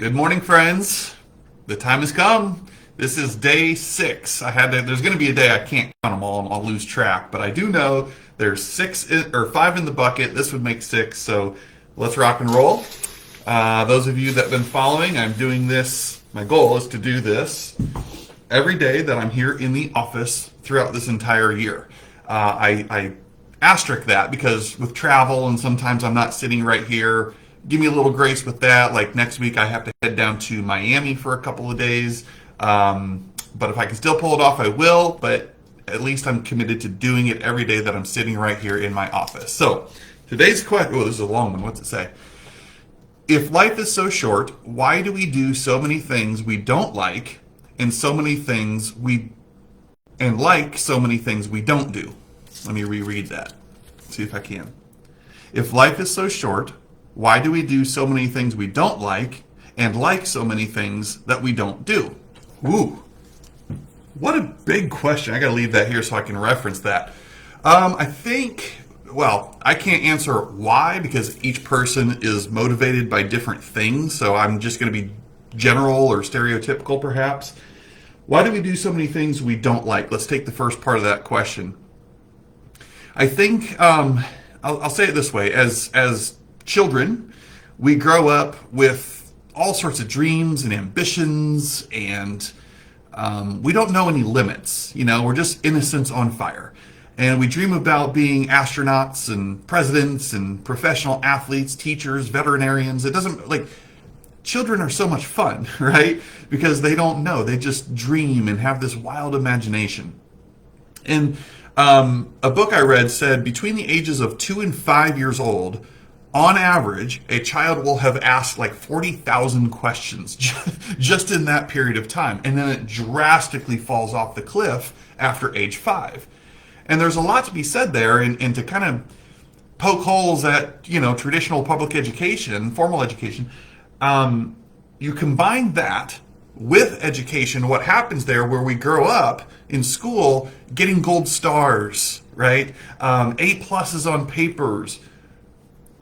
Good morning, friends. The time has come. This is day 6. There's going to be a day I can't count them all and I'll lose track, but I do know there's 5 in the bucket. This would make 6, so let's rock and roll. Those of you that have been following, I'm doing this. My goal is to do this every day that I'm here in the office throughout this entire year. I asterisk that because with travel and sometimes I'm not sitting right here. Give me a little grace with that. Like next week, I have to head down to Miami for a couple of days. But if I can still pull it off, I will. But at least I'm committed to doing it every day that I'm sitting right here in my office. So today's question, this is a long one. What's it say? If life is so short, why do we do so many things we don't like and so many things so many things we don't do? Let me reread that. See if I can. If life is so short, why do we do so many things we don't like and like so many things that we don't do? Ooh, what a big question. I got to leave that here so I can reference that. I can't answer why because each person is motivated by different things. So I'm just going to be general or stereotypical perhaps. Why do we do so many things we don't like? Let's take the first part of that question. I think I'll say it this way. As children, we grow up with all sorts of dreams and ambitions, and we don't know any limits. We're just innocents on fire. And we dream about being astronauts and presidents and professional athletes, teachers, veterinarians. Children are so much fun, right? Because they don't know. They just dream and have this wild imagination. And a book I read said between the ages of 2 and 5 years old, on average, a child will have asked like 40,000 questions just in that period of time. And then it drastically falls off the cliff after age 5. And there's a lot to be said there, and to kind of poke holes at, traditional public education, formal education. You combine that with education, what happens there where we grow up in school getting gold stars, right? A+ on papers,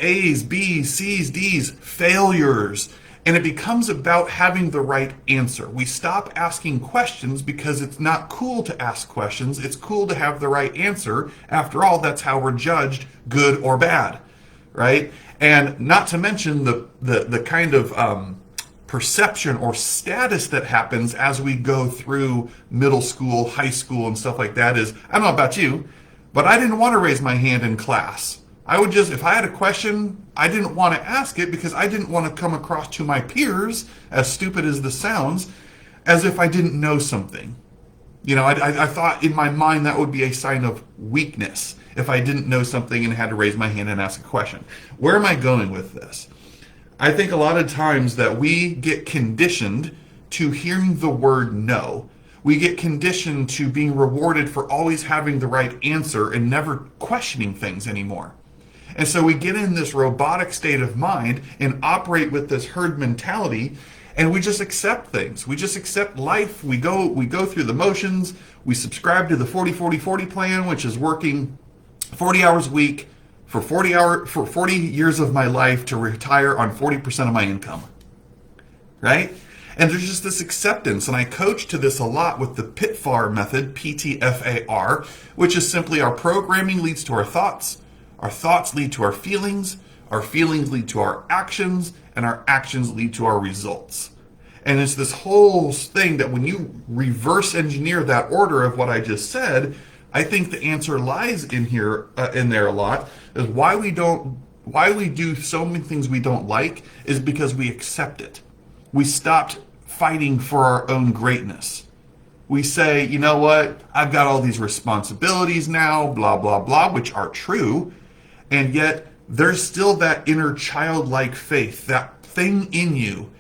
A's, B's, C's, D's, failures. And it becomes about having the right answer. We stop asking questions because it's not cool to ask questions. It's cool to have the right answer. After all, that's how we're judged, good or bad, right? And not to mention the kind of perception or status that happens as we go through middle school, high school, and stuff like that is, I don't know about you, but I didn't want to raise my hand in class. If I had a question, I didn't want to ask it because I didn't want to come across to my peers, as stupid as this sounds, as if I didn't know something. I thought in my mind that would be a sign of weakness if I didn't know something and had to raise my hand and ask a question. Where am I going with this? I think a lot of times that we get conditioned to hearing the word no. We get conditioned to being rewarded for always having the right answer and never questioning things anymore. And so we get in this robotic state of mind and operate with this herd mentality, and we just accept things. We just accept life. We go through the motions. We subscribe to the 40-40-40 plan, which is working 40 hours a week for 40 years of my life to retire on 40% of my income. Right? And there's just this acceptance, and I coach to this a lot with the PTFAR method, PTFAR, which is simply our programming leads to our thoughts lead to our feelings lead to our actions, and our actions lead to our results. And it's this whole thing that when you reverse engineer that order of what I just said, I think the answer lies in there a lot, is why we do so many things we don't like is because we accept it. We stopped fighting for our own greatness. We say, you know what, I've got all these responsibilities now, blah, blah, blah, which are true. And yet there's still that inner childlike faith, that thing in you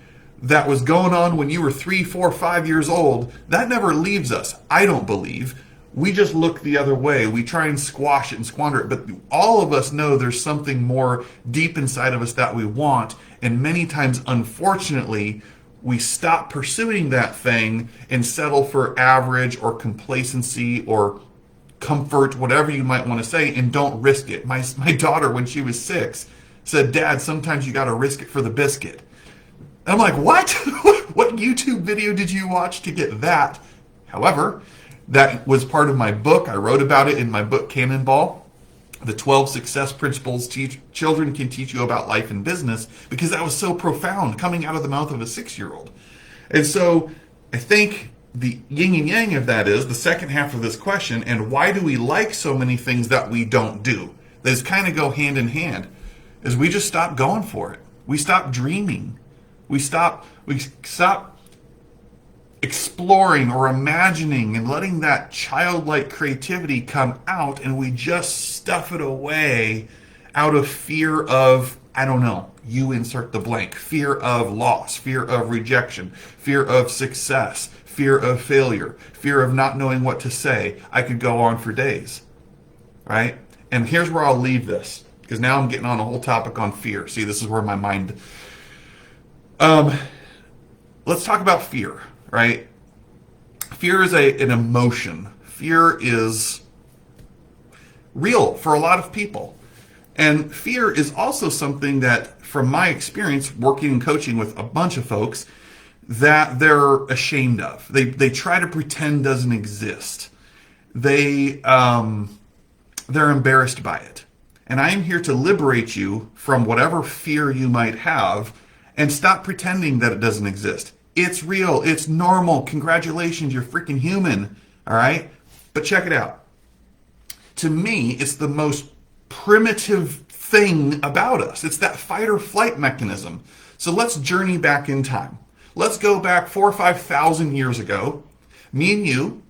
that was going on when you were 3, 4, 5 years old. That never leaves us, I don't believe. We just look the other way. We try and squash it and squander it. But all of us know there's something more deep inside of us that we want. And many times, unfortunately, we stop pursuing that thing and settle for average or complacency or comfort, whatever you might want to say, and don't risk it. My daughter, when she was 6, said, "Dad, sometimes you got to risk it for the biscuit." And I'm like, what? What YouTube video did you watch to get that? However, that was part of my book. I wrote about it in my book, Cannonball, the 12 success principles children can teach you about life and business, because that was so profound coming out of the mouth of a 6-year-old. And so I think the yin and yang of that is the second half of this question, and why do we like so many things that we don't do? Those kind of go hand in hand, is we just stop going for it. We stop dreaming. We stop exploring or imagining and letting that childlike creativity come out, and we just stuff it away out of fear of, I don't know, you insert the blank, fear of loss, fear of rejection, fear of success, fear of failure, fear of not knowing what to say. I could go on for days, right? And here's where I'll leave this, because now I'm getting on a whole topic on fear. See, this is where my mind... let's talk about fear, right? Fear is an emotion. Fear is real for a lot of people. And fear is also something that, from my experience working and coaching with a bunch of folks, that they're ashamed of. They try to pretend doesn't exist. They're embarrassed by it. And I am here to liberate you from whatever fear you might have, and stop pretending that it doesn't exist. It's real. It's normal. Congratulations, you're freaking human. All right? But check it out. To me, it's the most primitive thing about us. It's that fight or flight mechanism. So let's journey back in time. Let's go back 4,000 or 5,000 years ago. Me and you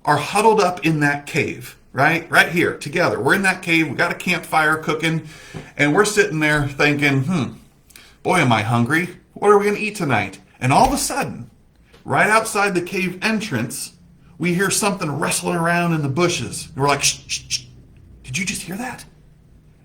are huddled up in that cave, right? Right here, together. We're in that cave. We got a campfire cooking, and we're sitting there thinking, boy, am I hungry. What are we going to eat tonight? And all of a sudden, right outside the cave entrance, we hear something rustling around in the bushes. And we're like, shh, shh, shh. Did you just hear that?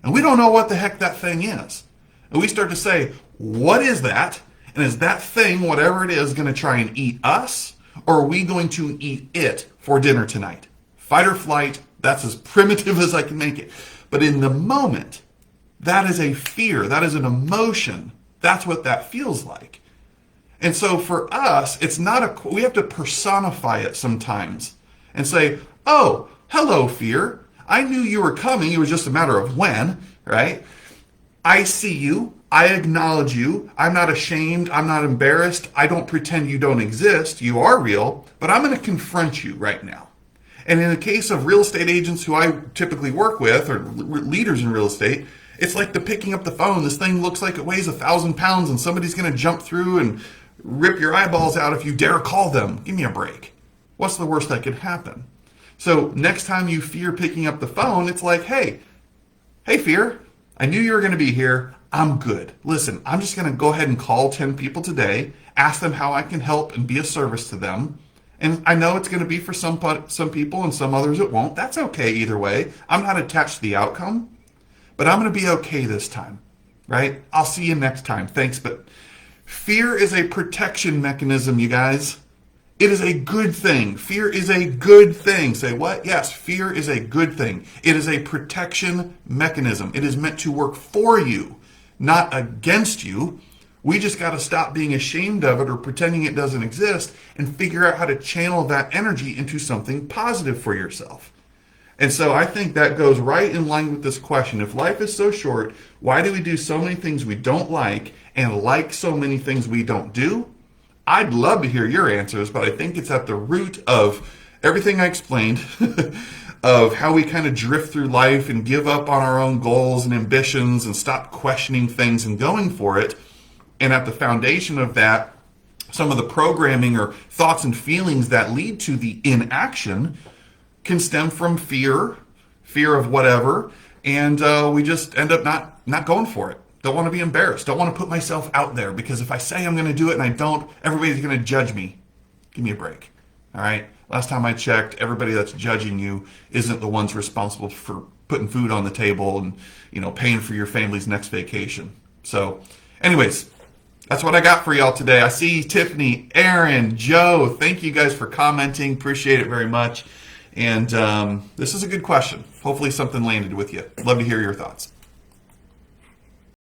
And we don't know what the heck that thing is. And we start to say, what is that? And is that thing, whatever it is, going to try and eat us? Or are we going to eat it for dinner tonight? Fight or flight, that's as primitive as I can make it. But in the moment, that is a fear. That is an emotion. That's what that feels like. And so for us, it's not we have to personify it sometimes and say, oh, hello, fear. I knew you were coming. It was just a matter of when, right? I see you. I acknowledge you. I'm not ashamed. I'm not embarrassed. I don't pretend you don't exist. You are real, but I'm going to confront you right now. And in the case of real estate agents who I typically work with, or leaders in real estate, it's like the picking up the phone. This thing looks like it weighs 1,000 pounds, and somebody's going to jump through and rip your eyeballs out if you dare call them. Give me a break. What's the worst that could happen? So next time you fear picking up the phone, it's like, hey, fear, I knew you were going to be here. I'm good. Listen, I'm just going to go ahead and call 10 people today, ask them how I can help and be of service to them. And I know it's going to be for some people and some others it won't. That's okay either way. I'm not attached to the outcome, but I'm going to be okay this time, right? I'll see you next time. Thanks. But fear is a protection mechanism, you guys. It is a good thing. Fear is a good thing. Say what? Yes, fear is a good thing. It is a protection mechanism. It is meant to work for you, not against you. We just got to stop being ashamed of it or pretending it doesn't exist and figure out how to channel that energy into something positive for yourself. And so I think that goes right in line with this question. If life is so short, why do we do so many things we don't like and like so many things we don't do? I'd love to hear your answers, but I think it's at the root of everything I explained of how we kind of drift through life and give up on our own goals and ambitions and stop questioning things and going for it. And at the foundation of that, some of the programming or thoughts and feelings that lead to the inaction can stem from fear of whatever, and we just end up not going for it. Don't want to be embarrassed. Don't want to put myself out there, because if I say I'm going to do it and I don't, everybody's going to judge me. Give me a break. All right? Last time I checked, everybody that's judging you isn't the ones responsible for putting food on the table and, paying for your family's next vacation. So, anyways, that's what I got for y'all today. I see Tiffany, Aaron, Joe. Thank you guys for commenting. Appreciate it very much. And this is a good question. Hopefully something landed with you. Love to hear your thoughts.